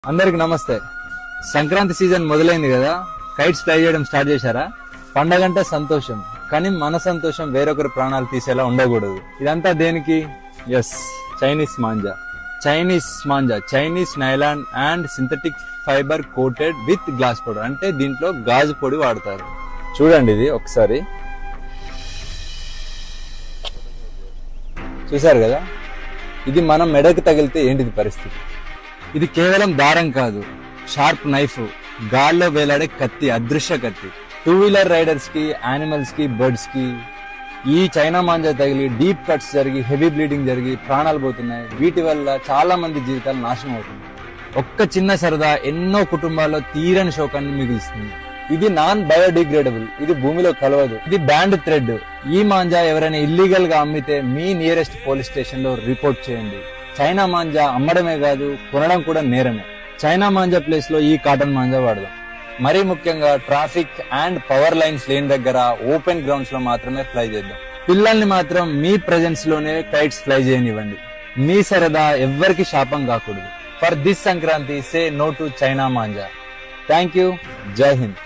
అందరికి నమస్తే. సంక్రాంతి సీజన్ మొదలైంది కదా, కైట్స్ ఫ్లై చేయడం స్టార్ట్ చేశారా? పండగంటే సంతోషం, కానీ మన సంతోషం వేరొకరి ప్రాణాలు తీసేలా ఉండకూడదు. ఇదంతా దేనికి? Yes, Chinese manja. Chinese nylon and synthetic fibre coated with glass powder. అంటే దీంట్లో గాజు పొడి వాడతారు. చూడండి, ఇది ఒకసారి చూసారు కదా, ఇది మనం మెడకు తగిలితే ఏంటిది పరిస్థితి? ఇది కేవలం దారం కాదు, షార్ప్ నైఫ్, గాల్లో వేలాడే కత్తి, అదృశ్య కత్తి. 2-వీలర్ రైడర్స్ కి, యానిమల్స్ కి, బర్డ్స్ కి ఈ చైనా మాంజా తగిలి డీప్ కట్స్ జరిగి హెవీ బ్లీడింగ్ జరిగి ప్రాణాలు పోతున్నాయి. వీటి వల్ల చాలా మంది జీవితాలు నాశనం అవుతుంది. ఒక్క చిన్న సరదా ఎన్నో కుటుంబాల్లో తీరని శోకాన్ని మిగులుస్తుంది. ఇది నాన్ బయోడిగ్రేడబుల్, ఇది భూమిలో కలవదు, ఇది బ్యాండ్ థ్రెడ్. ఈ మాంజా ఎవరైనా ఇల్లీగల్ గా అమ్మితే మీ నియరెస్ట్ పోలీస్ స్టేషన్ లో రిపోర్ట్ చేయండి. చైనా మాంజా అమ్మడమే కాదు, కొనడం కూడా నేరమే. చైనా మాంజా ప్లేస్ లో ఈ కాటన్ మాంజా వాడదాం. మరీ ముఖ్యంగా ట్రాఫిక్ అండ్ పవర్ లైన్స్ లేని దగ్గర, ఓపెన్ గ్రౌండ్స్ లో మాత్రమే ఫ్లై చేద్దాం. పిల్లల్ని మాత్రం మీ ప్రెజెన్స్ లోనే కైట్స్ ఫ్లై చేయనివ్వండి. మీ సరదా ఎవ్వరికి శాపం కాకూడదు. For this Sankranti, say no to China manja. Thank you. Jai Hind.